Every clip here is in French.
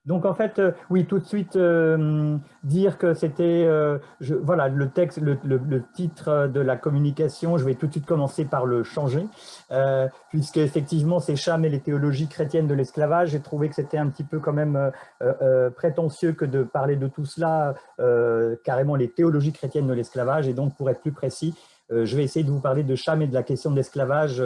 Donc en fait, oui, tout de suite dire que c'était, voilà, le texte, le titre de la communication, je vais tout de suite commencer par le changer, puisque effectivement c'est Cham et les théologies chrétiennes de l'esclavage. J'ai trouvé que c'était un petit peu quand même prétentieux que de parler de tout cela, carrément les théologies chrétiennes de l'esclavage. Et donc pour être plus précis, je vais essayer de vous parler de Cham et de la question de l'esclavage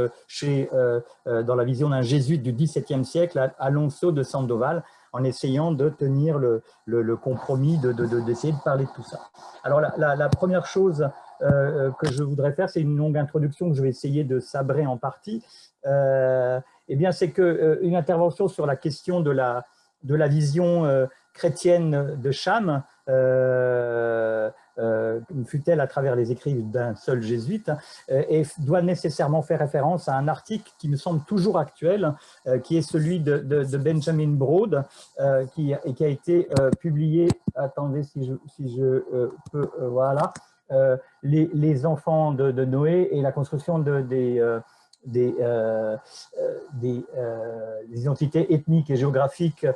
dans la vision d'un jésuite du XVIIe siècle, Alonso de Sandoval, en essayant de tenir le compromis, d'essayer de parler de tout ça. Alors la première chose que je voudrais faire, c'est une longue introduction que je vais essayer de sabrer en partie. Eh bien, c'est qu'une intervention sur la question de la vision chrétienne de Cham, fut-elle à travers les écrits d'un seul jésuite, et doit nécessairement faire référence à un article qui me semble toujours actuel, qui est celui de Benjamin Broad, qui a été publié, attendez si je peux, voilà, les enfants de Noé et la construction des identités ethniques et géographiques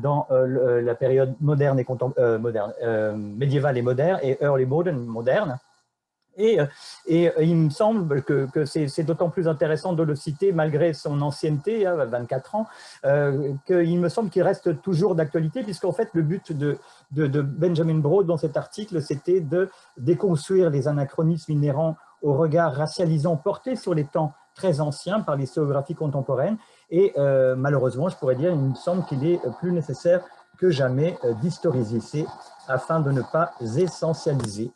dans la période moderne et médiévale et moderne, et early moderne. Et il me semble que c'est d'autant plus intéressant de le citer malgré son ancienneté, 24 ans, qu'il me semble qu'il reste toujours d'actualité, puisqu'en fait le but de Benjamin Broad dans cet article, c'était de déconstruire les anachronismes inhérents au regard racialisant porté sur les temps très anciens par l'historiographie contemporaine. Et malheureusement, je pourrais dire, il me semble qu'il est plus nécessaire que jamais d'historiser afin de ne pas essentialiser.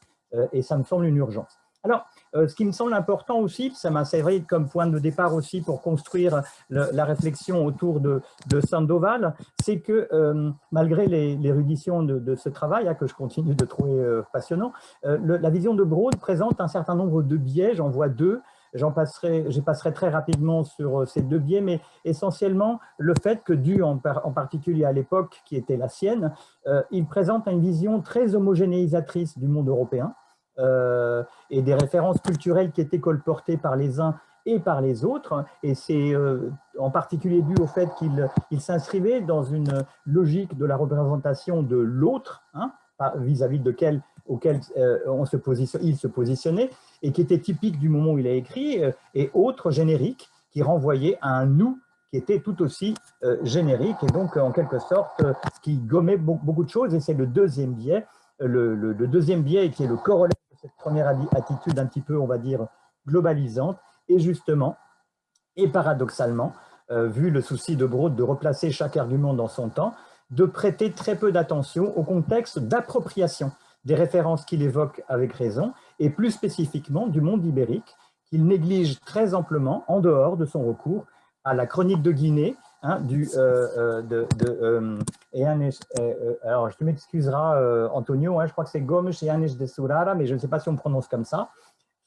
Et ça me semble une urgence. Alors, ce qui me semble important aussi, ça m'a servi comme point de départ aussi pour construire la réflexion autour de Sandoval, c'est que malgré l'érudition de ce travail, que je continue de trouver passionnant, la vision de Broad présente un certain nombre de biais, j'en vois deux. Je passerai très rapidement sur ces deux biais, mais essentiellement le fait que, dû en particulier à l'époque qui était la sienne, il présente une vision très homogénéisatrice du monde européen, et des références culturelles qui étaient colportées par les uns et par les autres, et c'est en particulier dû au fait qu'il s'inscrivait dans une logique de la représentation de l'autre, vis-à-vis auquel il se positionnait, et qui était typique du moment où il a écrit, et autre générique, qui renvoyait à un nous qui était tout aussi générique, et donc en quelque sorte qui gommait beaucoup de choses, et c'est le deuxième biais, le deuxième biais qui est le corollaire de cette première attitude un petit peu, on va dire, globalisante, et justement, et paradoxalement, vu le souci de Broad de replacer chaque argument dans son temps, de prêter très peu d'attention au contexte d'appropriation des références qu'il évoque avec raison, et plus spécifiquement du monde ibérique, qu'il néglige très amplement en dehors de son recours à la chronique de Guinée, alors tu m'excuseras Antonio, je crois que c'est Gomes et Yanes de Surara, mais je ne sais pas si on prononce comme ça.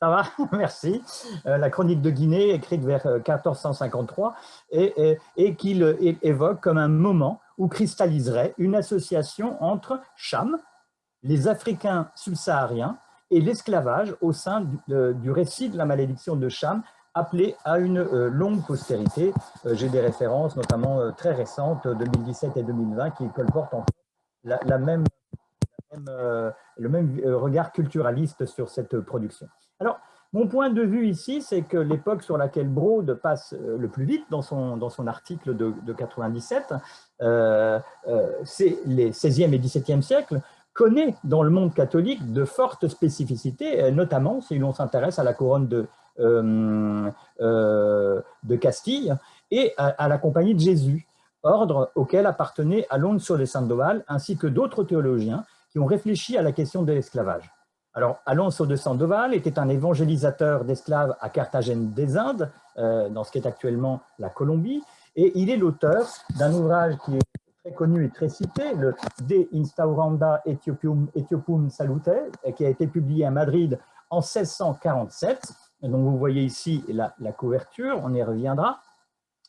Ça va, merci. La chronique de Guinée, écrite vers 1453, et qu'il évoque comme un moment où cristalliserait une association entre Cham, les Africains subsahariens, et l'esclavage au sein du récit de la malédiction de Cham, appelé à une longue postérité. J'ai des références, notamment très récentes, 2017 et 2020, qui colportent encore le même regard culturaliste sur cette production. Alors, mon point de vue ici, c'est que l'époque sur laquelle Broad passe le plus vite dans son article de 97, c'est les 16e et 17e siècles, connaît dans le monde catholique de fortes spécificités, notamment si l'on s'intéresse à la couronne de Castille et à la Compagnie de Jésus, ordre auquel appartenait Alonso de Sandoval, ainsi que d'autres théologiens qui ont réfléchi à la question de l'esclavage. Alors, Alonso de Sandoval était un évangélisateur d'esclaves à Carthagène des Indes, dans ce qui est actuellement la Colombie, et il est l'auteur d'un ouvrage qui est très connu et très cité, le De Instauranda Ethiopium Salute, qui a été publié à Madrid en 1647. Et donc, vous voyez ici la couverture, on y reviendra,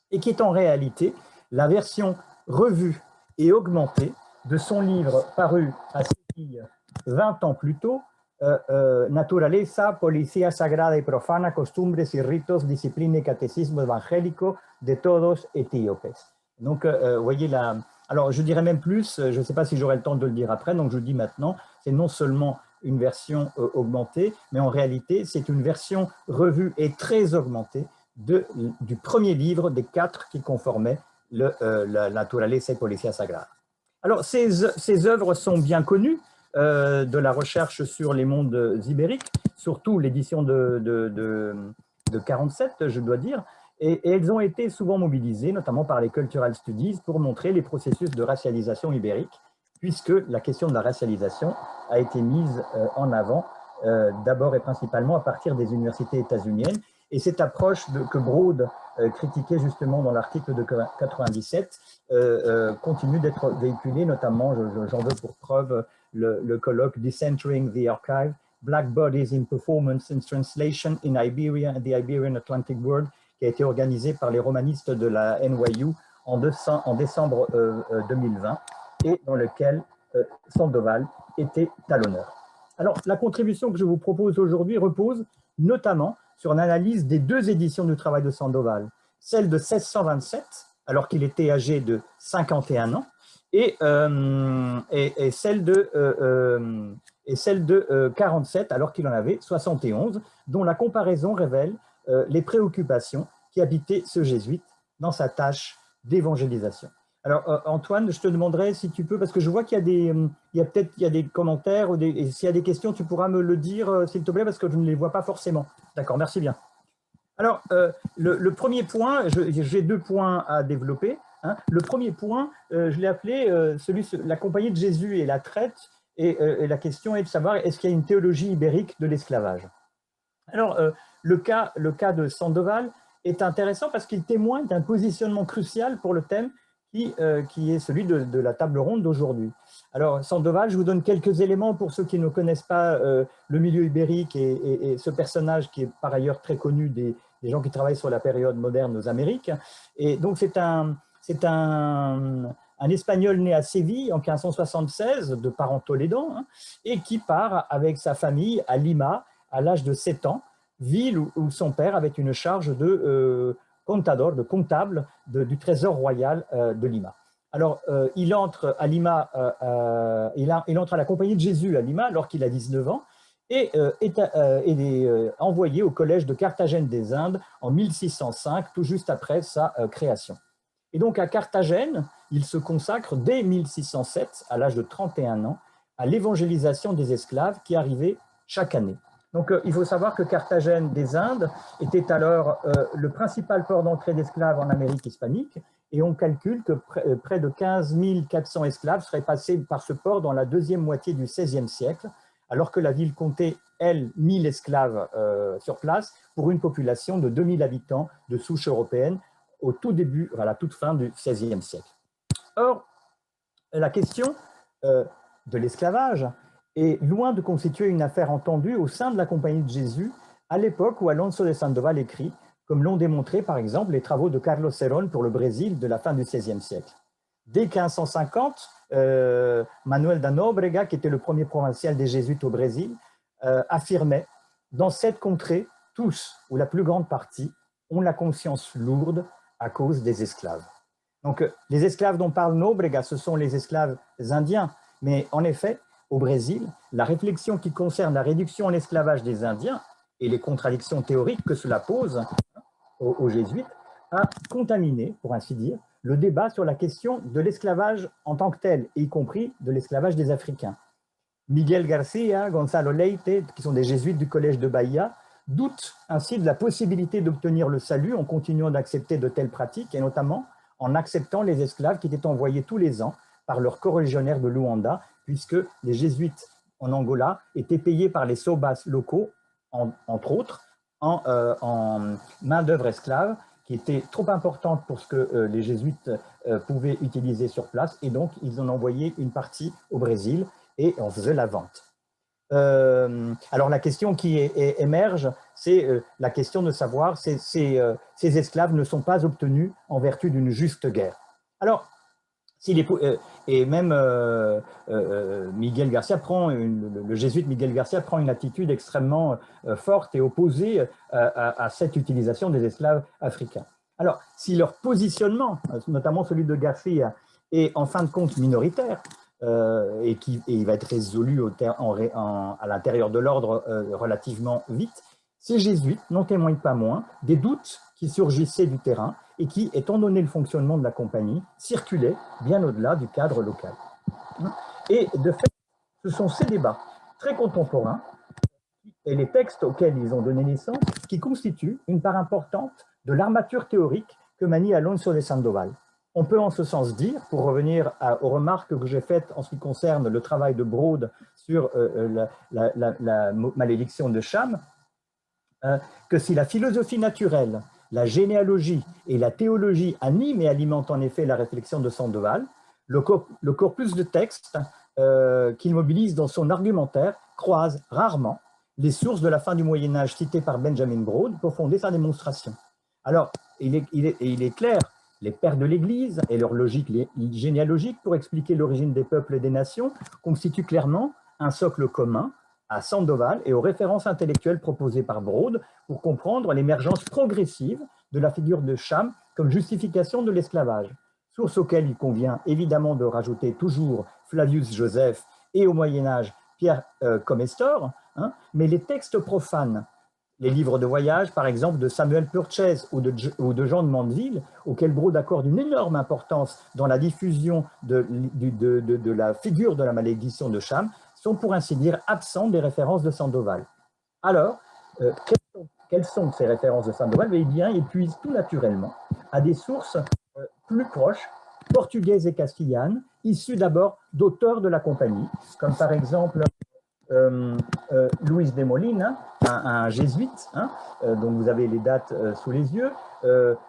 et qui est en réalité la version revue et augmentée de son livre paru à Séville 20 ans plus tôt, Naturaleza, Policía Sagrada y Profana, Costumbres y Ritos, Disciplina y Catecismo Evangélico de Todos Etíopes. Donc, vous voyez Alors, je dirais même plus, je ne sais pas si j'aurai le temps de le dire après, donc je le dis maintenant, c'est non seulement une version augmentée, mais en réalité, c'est une version revue et très augmentée du premier livre des 4 qui conformaient la Naturaleza y Policía Sagrada. Alors, ces œuvres sont bien connues de la recherche sur les mondes ibériques, surtout l'édition de 47, je dois dire, et elles ont été souvent mobilisées, notamment par les Cultural Studies, pour montrer les processus de racialisation ibérique, puisque la question de la racialisation a été mise en avant, d'abord et principalement à partir des universités états-uniennes. Et cette approche que Broad critiquait justement dans l'article de 97 continue d'être véhiculée, notamment, j'en veux pour preuve le colloque Decentering the Archive, Black Bodies in Performance and Translation in Iberia and the Iberian Atlantic World, qui a été organisé par les romanistes de la NYU en décembre 2020 et dans lequel Sandoval était à l'honneur. Alors, la contribution que je vous propose aujourd'hui repose notamment sur une analyse des 2 éditions du travail de Sandoval, celle de 1627, alors qu'il était âgé de 51 ans, et celle de 47, alors qu'il en avait 71, dont la comparaison révèle les préoccupations qui habitaient ce jésuite dans sa tâche d'évangélisation. Alors, Antoine, je te demanderai si tu peux, parce que je vois qu'il y a des commentaires, et s'il y a des questions, tu pourras me le dire, s'il te plaît, parce que je ne les vois pas forcément. D'accord, merci bien. Alors, le premier point, j'ai 2 points à développer. Hein. Le premier point, je l'ai appelé la compagnie de Jésus et la traite, et la question est de savoir, est-ce qu'il y a une théologie ibérique de l'esclavage? Alors, le cas de Sandoval est intéressant parce qu'il témoigne d'un positionnement crucial pour le thème qui est celui de la table ronde d'aujourd'hui. Alors, Sandoval, je vous donne quelques éléments pour ceux qui ne connaissent pas le milieu ibérique et ce personnage qui est par ailleurs très connu des gens qui travaillent sur la période moderne aux Amériques. Et donc, c'est un Espagnol né à Séville en 1576, de parents tolédans, hein, et qui part avec sa famille à Lima à l'âge de 7 ans, ville où son père avait une charge de contador, de comptable du trésor royal de Lima. Alors, il entre à Lima, il entre à la Compagnie de Jésus à Lima alors qu'il a 19 ans et est envoyé au collège de Carthagène des Indes en 1605, tout juste après sa création. Et donc, à Carthagène, il se consacre dès 1607, à l'âge de 31 ans, à l'évangélisation des esclaves qui arrivaient chaque année. Donc, il faut savoir que Carthagène des Indes était alors le principal port d'entrée d'esclaves en Amérique hispanique, et on calcule que près de 15 400 esclaves seraient passés par ce port dans la deuxième moitié du XVIe siècle, alors que la ville comptait, elle, 1000 esclaves sur place, pour une population de 2000 habitants de souche européenne au tout début, à la toute fin du XVIe siècle. Or, la question de l'esclavage est loin de constituer une affaire entendue au sein de la Compagnie de Jésus à l'époque où Alonso de Sandoval écrit, comme l'ont démontré par exemple les travaux de Carlos Cerón pour le Brésil de la fin du XVIe siècle. Dès 1550, Manuel da Nóbrega, qui était le premier provincial des Jésuites au Brésil, affirmait « Dans cette contrée, tous, ou la plus grande partie, ont la conscience lourde à cause des esclaves. » Donc, les esclaves dont parle Nóbrega, ce sont les esclaves indiens, mais en effet, au Brésil, la réflexion qui concerne la réduction en esclavage des Indiens et les contradictions théoriques que cela pose aux jésuites a contaminé, pour ainsi dire, le débat sur la question de l'esclavage en tant que tel, y compris de l'esclavage des Africains. Miguel Garcia, Gonzalo Leite, qui sont des jésuites du collège de Bahia, doutent ainsi de la possibilité d'obtenir le salut en continuant d'accepter de telles pratiques, et notamment en acceptant les esclaves qui étaient envoyés tous les ans par leurs coreligionnaires de Luanda, puisque les jésuites en Angola étaient payés par les sobas locaux, entre autres, en main-d'œuvre esclave, qui était trop importante pour ce que les jésuites pouvaient utiliser sur place, et donc ils en envoyaient une partie au Brésil et on faisait la vente. Alors la question qui émerge, c'est la question de savoir si ces esclaves ne sont pas obtenus en vertu d'une juste guerre. Alors, et même Miguel Garcia le jésuite Miguel Garcia prend une attitude extrêmement forte et opposée à cette utilisation des esclaves africains. Alors, si leur positionnement, notamment celui de Garcia, est en fin de compte minoritaire, et il va être résolu à l'intérieur de l'ordre relativement vite, ces jésuites n'en témoignent pas moins des doutes qui surgissaient du terrain et qui, étant donné le fonctionnement de la compagnie, circulaient bien au-delà du cadre local. Et de fait, ce sont ces débats très contemporains et les textes auxquels ils ont donné naissance qui constituent une part importante de l'armature théorique que manie Alonso de Sandoval. On peut en ce sens dire, pour revenir aux remarques que j'ai faites en ce qui concerne le travail de Broad sur la malédiction de Cham, que si la philosophie naturelle, la généalogie et la théologie animent et alimentent en effet la réflexion de Sandoval, le corpus de textes qu'il mobilise dans son argumentaire croise rarement les sources de la fin du Moyen-Âge citées par Benjamin Broad pour fonder sa démonstration. Alors, il est clair, les pères de l'Église et leur logique généalogique pour expliquer l'origine des peuples et des nations constituent clairement un socle commun à Sandoval et aux références intellectuelles proposées par Broad pour comprendre l'émergence progressive de la figure de Cham comme justification de l'esclavage, source auquel il convient évidemment de rajouter toujours Flavius Joseph et au Moyen-Âge Pierre Comestor, mais les textes profanes, les livres de voyage, par exemple, de Samuel Purchase ou de Jean de Mandeville, auxquels Broad accorde une énorme importance dans la diffusion de la figure de la malédiction de Cham, sont pour ainsi dire absents des références de Sandoval. Alors, quelles sont ces références de Sandoval? Eh bien, ils puisent tout naturellement à des sources plus proches, portugaises et castillanes, issues d'abord d'auteurs de la compagnie, comme par exemple Luis de Molina, un jésuite, dont vous avez les dates sous les yeux,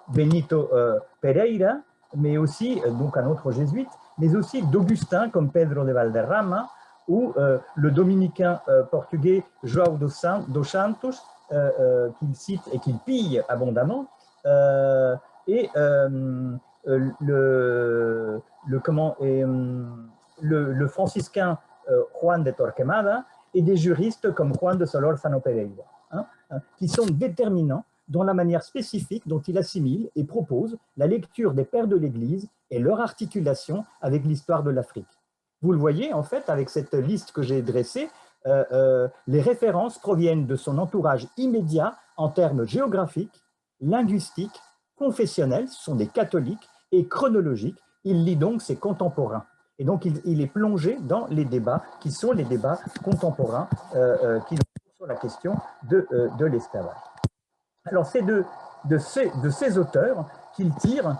Benito Pereira, mais aussi donc un autre jésuite, mais aussi d'Augustins comme Pedro de Valderrama ou le dominicain portugais João dos Santos, qu'il cite et qu'il pille abondamment, et le franciscain Juan de Torquemada et des juristes comme Juan de Solórzano Pereira, qui sont déterminants dans la manière spécifique dont il assimile et propose la lecture des pères de l'Église et leur articulation avec l'histoire de l'Afrique. Vous le voyez, en fait, avec cette liste que j'ai dressée, les références proviennent de son entourage immédiat en termes géographiques, linguistiques, confessionnels, ce sont des catholiques, et chronologiques. Il lit donc ses contemporains. Et donc, il est plongé dans les débats qui sont les débats contemporains qui sont sur la question de l'esclavage. Alors, c'est de ces auteurs qu'il tire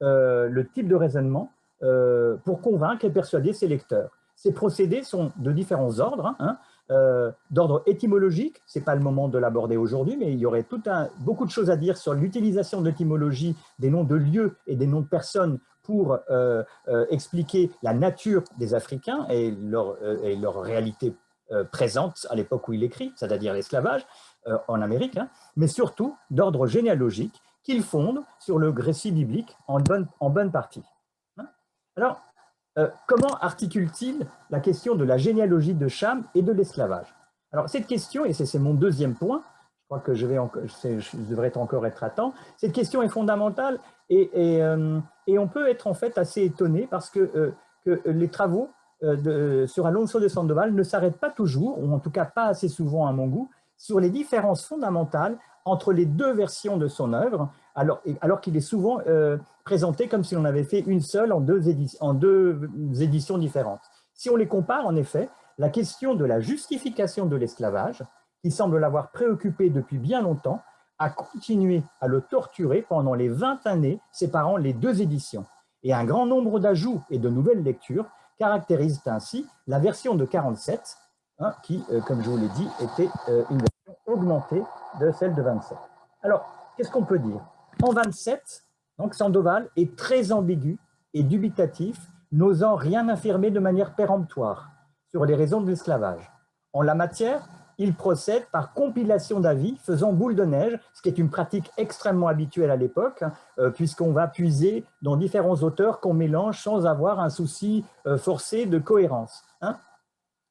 le type de raisonnement pour convaincre et persuader ses lecteurs. Ces procédés sont de différents ordres, d'ordre étymologique, ce n'est pas le moment de l'aborder aujourd'hui, mais il y aurait beaucoup de choses à dire sur l'utilisation de l'étymologie des noms de lieux et des noms de personnes pour expliquer la nature des Africains et leur réalité présente à l'époque où il écrit, c'est-à-dire l'esclavage en Amérique, mais surtout d'ordre généalogique qu'il fonde sur le récit biblique en bonne partie. Alors, comment articule-t-il la question de la généalogie de Cham et de l'esclavage? Alors, cette question, et c'est mon deuxième point, je crois que je devrais encore être à temps, cette question est fondamentale et on peut être en fait assez étonné parce que les travaux sur Alonso de Sandoval ne s'arrêtent pas toujours, ou en tout cas pas assez souvent à mon goût, sur les différences fondamentales entre les deux versions de son œuvre, alors qu'il est souvent présenté comme si on avait fait une seule en deux éditions différentes. Si on les compare, en effet, la question de la justification de l'esclavage, qui semble l'avoir préoccupé depuis bien longtemps, a continué à le torturer pendant les 20 années séparant les deux éditions. Et un grand nombre d'ajouts et de nouvelles lectures caractérisent ainsi la version de 47, qui, comme je vous l'ai dit, était une version augmentée de celle de 27. Alors, qu'est-ce qu'on peut dire? En 27, donc Sandoval est très ambigu et dubitatif, n'osant rien affirmer de manière péremptoire sur les raisons de l'esclavage. En la matière, il procède par compilation d'avis, faisant boule de neige, ce qui est une pratique extrêmement habituelle à l'époque, puisqu'on va puiser dans différents auteurs qu'on mélange sans avoir un souci forcé de cohérence.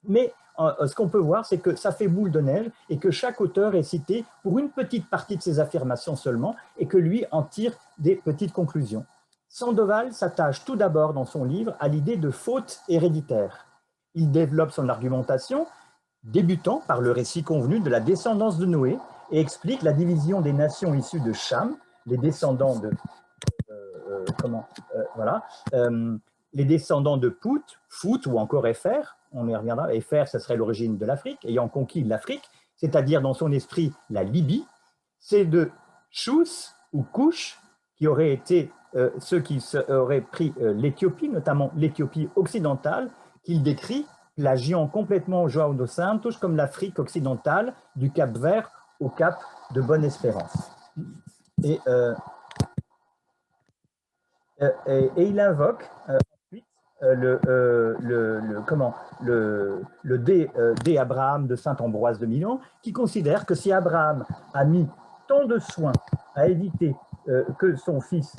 Mais ce qu'on peut voir, c'est que ça fait boule de neige et que chaque auteur est cité pour une petite partie de ses affirmations seulement et que lui en tire des petites conclusions. Sandoval s'attache tout d'abord dans son livre à l'idée de faute héréditaire. Il développe son argumentation, débutant par le récit convenu de la descendance de Noé, et explique la division des nations issues de Cham, les descendants de les descendants de Pout, Fout ou encore Éphère, on y reviendra, Éphère, ce serait l'origine de l'Afrique, ayant conquis l'Afrique, c'est-à-dire dans son esprit la Libye, c'est de Chous ou Couche, qui auraient été ceux qui auraient pris l'Éthiopie, notamment l'Éthiopie occidentale, qu'il décrit, plagiant complètement João dos Santos comme l'Afrique occidentale, du Cap Vert au Cap de Bonne-Espérance. Et il invoque ensuite le dé Abraham de saint Ambroise de Milan, qui considère que si Abraham a mis tant de soins à éviter que son fils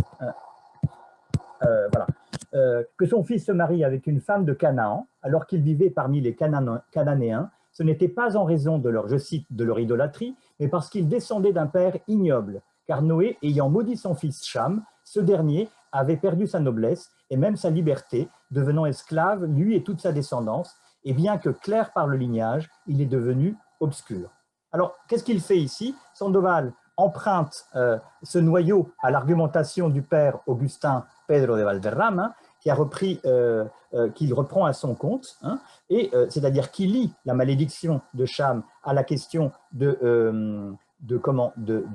se marie avec une femme de Canaan, alors qu'il vivait parmi les Cananéens, ce n'était pas en raison de leur, je cite, de leur idolâtrie, mais parce qu'ils descendaient d'un père ignoble, car Noé, ayant maudit son fils Cham, ce dernier avait perdu sa noblesse et même sa liberté, devenant esclave, lui et toute sa descendance, et bien que clair par le lignage, il est devenu obscur. Alors, qu'est-ce qu'il fait ici? Sandoval emprunte ce noyau à l'argumentation du père Augustin Pedro de Valderrama, qu'il reprend à son compte, hein, c'est-à-dire qu'il lie la malédiction de Cham à la question de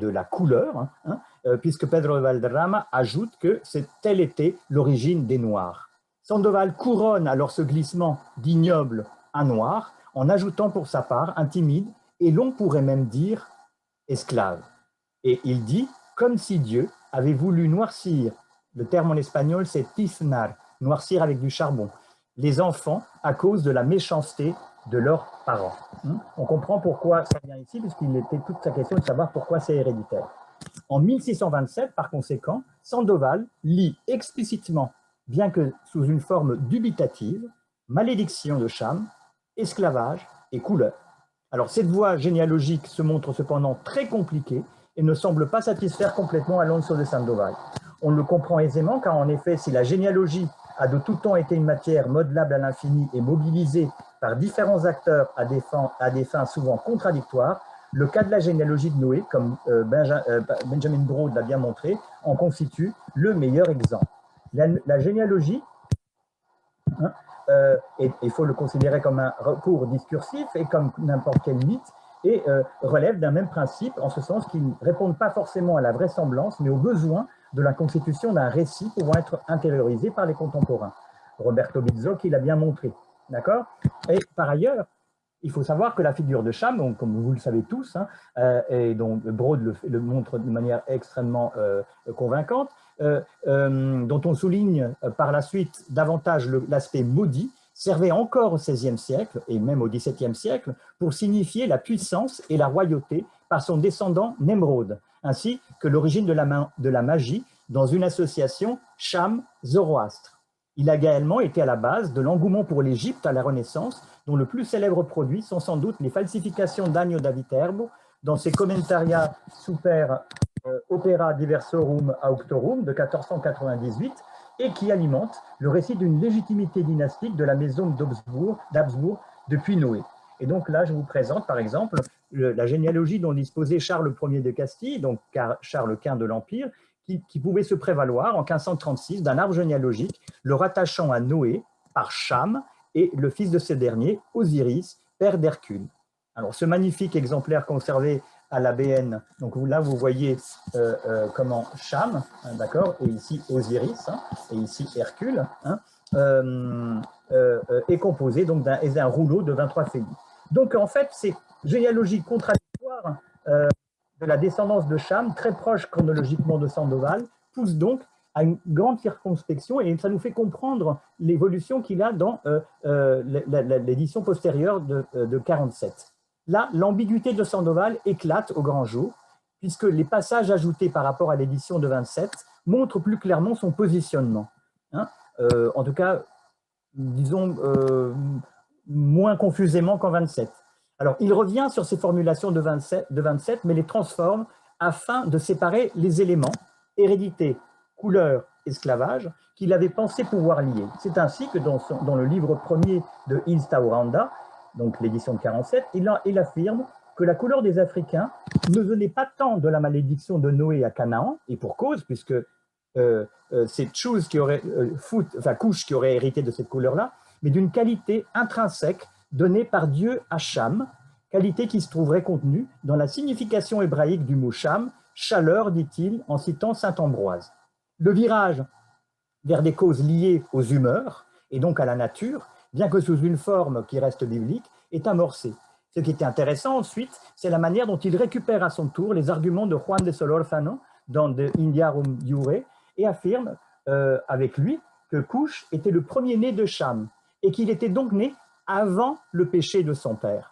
la couleur, hein, puisque Pedro de Valderrama ajoute que telle était l'origine des Noirs. Sandoval couronne alors ce glissement d'ignoble à noir en ajoutant pour sa part un timide et l'on pourrait même dire esclave. Et il dit comme si Dieu avait voulu noircir, le terme en espagnol c'est tiznar, noircir avec du charbon, les enfants à cause de la méchanceté de leurs parents. On comprend pourquoi ça vient ici, puisqu'il était toute sa question de savoir pourquoi c'est héréditaire. En 1627, par conséquent, Sandoval lit explicitement, bien que sous une forme dubitative, malédiction de Cham, esclavage et couleur. Alors cette voie généalogique se montre cependant très compliquée et ne semble pas satisfaire complètement Alonso de Sandoval. On le comprend aisément car en effet, si la généalogie a de tout temps été une matière modelable à l'infini et mobilisée par différents acteurs à des fins souvent contradictoires, le cas de la généalogie de Noé, comme Benjamin Broad l'a bien montré, en constitue le meilleur exemple. La généalogie, il faut le considérer comme un recours discursif et comme n'importe quel mythe, et relève d'un même principe, en ce sens qu'ils ne répondent pas forcément à la vraisemblance, mais aux besoins de la constitution d'un récit pouvant être intériorisé par les contemporains. Roberto Bizzo qui l'a bien montré. D'accord? Et par ailleurs, il faut savoir que la figure de Cham, donc, comme vous le savez tous, et dont Broad le montre de manière extrêmement convaincante, dont on souligne par la suite davantage l'aspect maudit, servait encore au XVIe siècle et même au XVIIe siècle pour signifier la puissance et la royauté par son descendant Nemrod, ainsi que l'origine de la magie dans une association Cham-Zoroastre. Il a également été à la base de l'engouement pour l'Égypte à la Renaissance, dont le plus célèbre produit sont sans doute les falsifications d'Agno da Viterbo dans ses Commentaria super opera diversorum auctorum de 1498 et qui alimente le récit d'une légitimité dynastique de la maison d'Habsbourg depuis Noé. Et donc là, je vous présente par exemple la généalogie dont disposait Charles Ier de Castille, donc Charles Quint de l'Empire, qui pouvait se prévaloir en 1536 d'un arbre généalogique le rattachant à Noé par Cham et le fils de ce dernier, Osiris, père d'Hercule. Alors ce magnifique exemplaire conservé à la BN, donc là vous voyez comment Cham, d'accord, et ici Osiris, et ici Hercule, est composé donc d'un rouleau de 23 feuillets. Donc en fait, ces généalogies contradictoires de la descendance de Cham, très proche chronologiquement de Sandoval, poussent donc à une grande circonspection et ça nous fait comprendre l'évolution qu'il a dans l'édition postérieure de 47. Là, l'ambiguïté de Sandoval éclate au grand jour, puisque les passages ajoutés par rapport à l'édition de 27 montrent plus clairement son positionnement. En tout cas, disons, moins confusément qu'en 27. Alors, il revient sur ces formulations de 27, mais les transforme afin de séparer les éléments, hérédité, couleur esclavage qu'il avait pensé pouvoir lier. C'est ainsi que dans le livre premier de Instauranda, donc l'édition de 47, il affirme que la couleur des Africains ne venait pas tant de la malédiction de Noé à Canaan, et pour cause, puisque c'est Cush qui aurait hérité de cette couleur-là, mais d'une qualité intrinsèque donnée par Dieu à Cham, qualité qui se trouverait contenue dans la signification hébraïque du mot Cham, chaleur, dit-il, en citant saint Ambroise. Le virage vers des causes liées aux humeurs, et donc à la nature, bien que sous une forme qui reste biblique, est amorcé. Ce qui est intéressant ensuite, c'est la manière dont il récupère à son tour les arguments de Juan de Solórzano dans De Indiarum Iure et affirme avec lui que Cush était le premier-né de Cham et qu'il était donc né avant le péché de son père.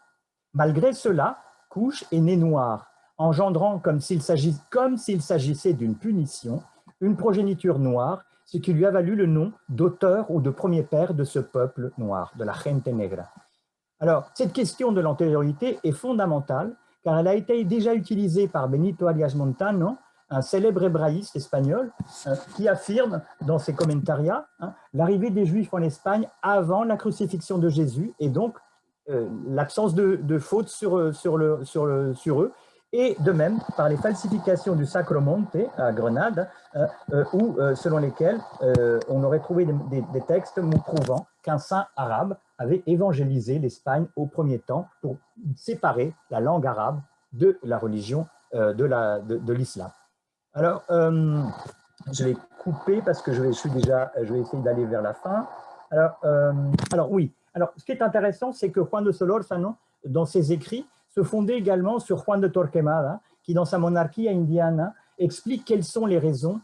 Malgré cela, Cush est né noir, engendrant comme s'il s'agissait d'une punition, une progéniture noire, ce qui lui a valu le nom d'auteur ou de premier père de ce peuple noir, de la gente negra. Alors, cette question de l'antériorité est fondamentale, car elle a été déjà utilisée par Benito Arias Montano, un célèbre hébraïste espagnol, qui affirme dans ses commentaria l'arrivée des Juifs en Espagne avant la crucifixion de Jésus, et donc l'absence de faute sur eux, et de même par les falsifications du Sacro Monte à Grenade, selon lesquelles on aurait trouvé des textes prouvant qu'un saint arabe avait évangélisé l'Espagne au premier temps pour séparer la langue arabe de la religion de l'islam. Alors, je vais couper parce que je vais essayer d'aller vers la fin. Alors oui, ce qui est intéressant, c'est que Juan de Solórzano, dans ses écrits, se fondait également sur Juan de Torquemada, qui, dans sa Monarchia Indiana, explique quelles sont les raisons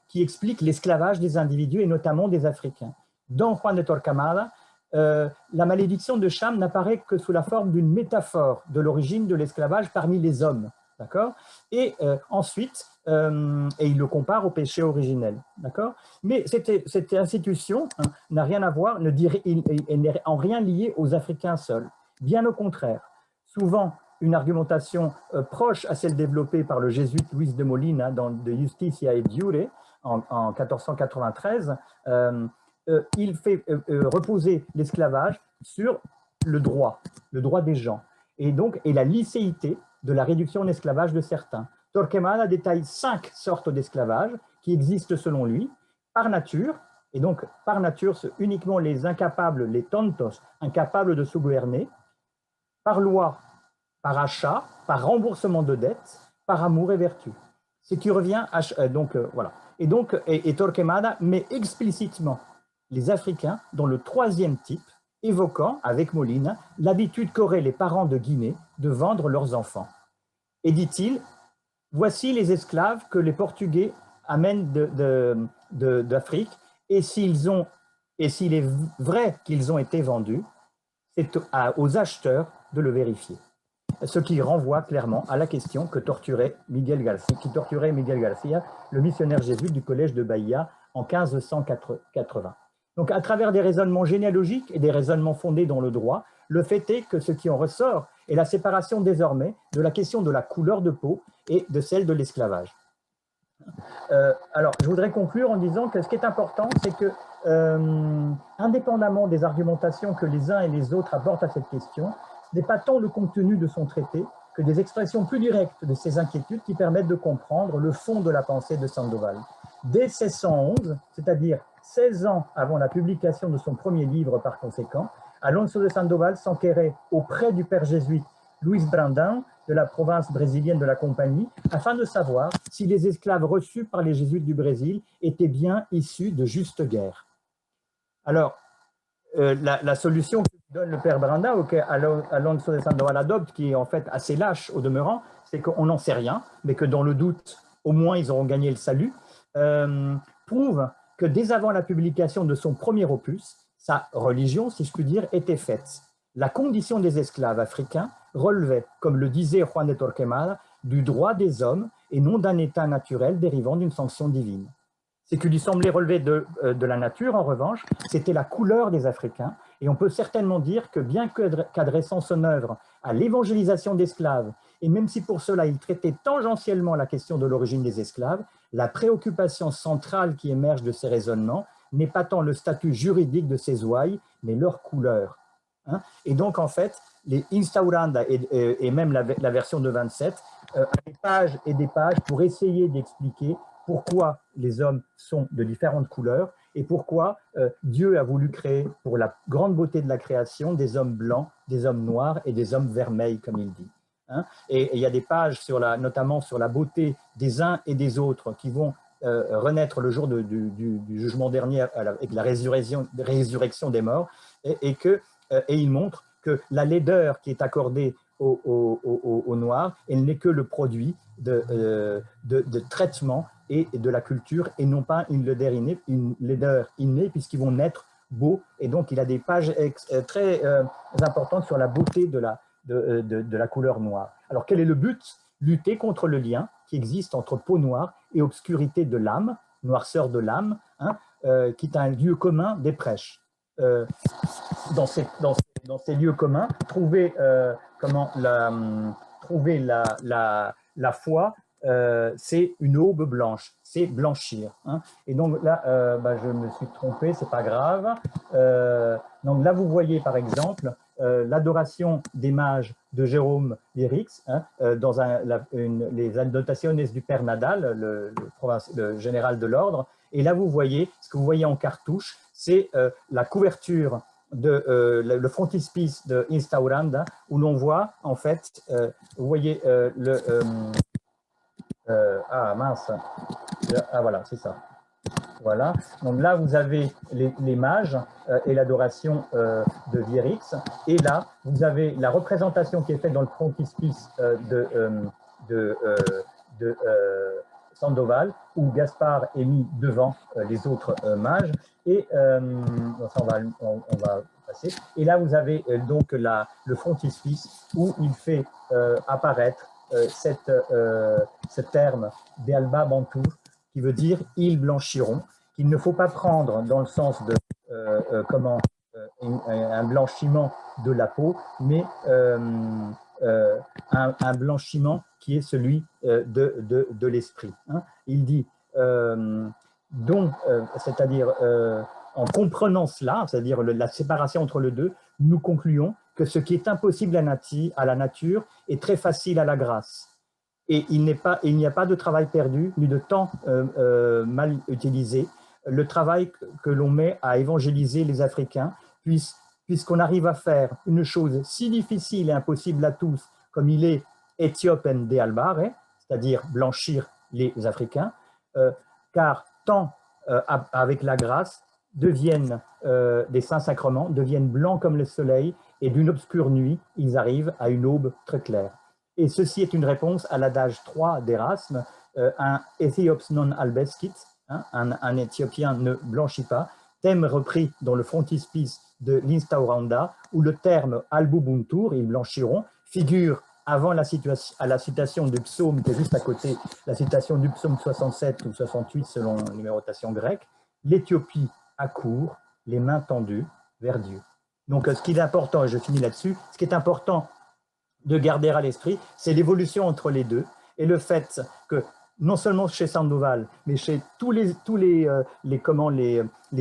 qui expliquent l'esclavage des individus et notamment des Africains. Dans Juan de Torquemada, la malédiction de Cham n'apparaît que sous la forme d'une métaphore de l'origine de l'esclavage parmi les hommes. D'accord. Et ensuite, et il le compare au péché originel. D'accord. Mais cette institution n'a rien à voir, elle n'est en rien liée aux Africains seuls. Bien au contraire. Souvent, une argumentation proche à celle développée par le jésuite Luis de Molina dans De Justitia et Jure en 1493, il fait reposer l'esclavage sur le droit des gens, et la licéité de la réduction en esclavage de certains. Torquemada détaille 5 sortes d'esclavage qui existent selon lui, par nature, et donc par nature uniquement les incapables, les tontos, incapables de se gouverner, par loi, par achat, par remboursement de dettes, par amour et vertu. Ce qui revient à... voilà. Et Torquemada met explicitement les Africains dans le 3e type, évoquant, avec Molina, l'habitude qu'auraient les parents de Guinée de vendre leurs enfants. Et dit-il, voici les esclaves que les Portugais amènent d'Afrique, et s'il est vrai qu'ils ont été vendus, c'est aux acheteurs de le vérifier. Ce qui renvoie clairement à la question que torturait Miguel Garcia, le missionnaire jésuite du collège de Bahia en 1580. Donc, à travers des raisonnements généalogiques et des raisonnements fondés dans le droit, le fait est que ce qui en ressort est la séparation désormais de la question de la couleur de peau et de celle de l'esclavage. Alors, je voudrais conclure en disant que ce qui est important, c'est que, indépendamment des argumentations que les uns et les autres apportent à cette question, ce n'est pas tant le contenu de son traité que des expressions plus directes de ses inquiétudes qui permettent de comprendre le fond de la pensée de Sandoval. Dès 1611, c'est-à-dire 16 ans avant la publication de son premier livre par conséquent, Alonso de Sandoval s'enquérait auprès du père jésuite Luis Brandão de la province brésilienne de la Compagnie afin de savoir si les esclaves reçus par les jésuites du Brésil étaient bien issus de juste guerre. Alors, la solution que donne le père Brandão, que Alonso de Sandoval adopte, qui est en fait assez lâche au demeurant, c'est qu'on n'en sait rien, mais que dans le doute, au moins ils auront gagné le salut, prouve que dès avant la publication de son premier opus, sa religion, si je puis dire, était faite. La condition des esclaves africains relevait, comme le disait Juan de Torquemada, du droit des hommes et non d'un état naturel dérivant d'une sanction divine. Ce qui lui semblait relever de la nature, en revanche, c'était la couleur des Africains, et on peut certainement dire que bien qu'adressant son œuvre à l'évangélisation d'esclaves, et même si pour cela il traitait tangentiellement la question de l'origine des esclaves, la préoccupation centrale qui émerge de ces raisonnements n'est pas tant le statut juridique de ces ouailles, mais leur couleur. Hein. Et donc, en fait, les Instauranda et même la version de 27 a des pages et des pages pour essayer d'expliquer pourquoi les hommes sont de différentes couleurs et pourquoi Dieu a voulu créer, pour la grande beauté de la création, des hommes blancs, des hommes noirs et des hommes vermeils, comme il dit. Hein. Et il y a des pages, notamment sur la beauté des uns et des autres, qui vont renaître le jour du jugement dernier avec la résurrection des morts, et il montre que la laideur qui est accordée aux Noirs, elle n'est que le produit de traitement et de la culture, et non pas une laideur innée, puisqu'ils vont naître beaux. Et donc, il a des pages très importantes sur la beauté de la couleur noire. Alors, quel est le but? Lutter contre le lien qui existe entre peau noire et obscurité de l'âme, noirceur de l'âme, hein, qui est un lieu commun des prêches. Dans ces lieux communs, trouver la foi, c'est une aube blanche, c'est blanchir. Hein. Et donc là, je me suis trompé, c'est pas grave. Donc là, vous voyez par exemple l'adoration des mages de Jérôme Lyrix, hein, dans les Annotaciones du Père Nadal, le général de l'ordre. Et là, vous voyez, ce que vous voyez en cartouche, c'est la couverture le frontispice de Instauranda, où l'on voit, en fait, vous voyez ah mince, ah voilà, c'est ça. Voilà, donc là vous avez les mages et l'adoration de Vierix, et là vous avez la représentation qui est faite dans le frontispice de Sandoval, où Gaspard est mis devant les autres mages, et ça on va passer. Et là vous avez donc le frontispice où il fait apparaître ce terme d'Alba Bantour, qui veut dire « ils blanchiront », qu'il ne faut pas prendre dans le sens de un blanchiment de la peau, mais un blanchiment qui est celui de l'esprit. Hein. Il dit c'est-à-dire en comprenant cela, c'est-à-dire la séparation entre les deux, nous concluons que ce qui est impossible à la nature est très facile à la grâce. Et il n'y a pas de travail perdu, ni de temps mal utilisé. Le travail que l'on met à évangéliser les Africains, puisqu'on arrive à faire une chose si difficile et impossible à tous, comme il est Éthiopen de albare, c'est-à-dire blanchir les Africains, car tant avec la grâce deviennent des saints sacrements, deviennent blancs comme le soleil, et d'une obscure nuit, ils arrivent à une aube très claire. Et ceci est une réponse à l'adage 3 d'Erasme, un Éthiops non albescit, hein, un Éthiopien ne blanchit pas, thème repris dans le frontispice de l'Instauranda, où le terme albubuntur, ils blanchiront, figure avant la citation du psaume qui est juste à côté, la citation du psaume 67 ou 68 selon la numérotation grecque, l'Éthiopie accourt, les mains tendues vers Dieu. Donc ce qui est important, et je finis là-dessus, ce qui est important de garder à l'esprit, c'est l'évolution entre les deux, et le fait que non seulement chez Sandoval, mais chez tous les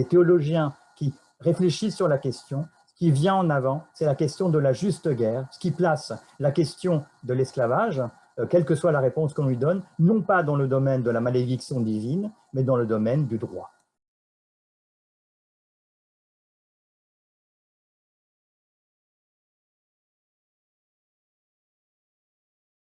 théologiens qui réfléchissent sur la question, ce qui vient en avant, c'est la question de la juste guerre, ce qui place la question de l'esclavage, quelle que soit la réponse qu'on lui donne, non pas dans le domaine de la malédiction divine, mais dans le domaine du droit.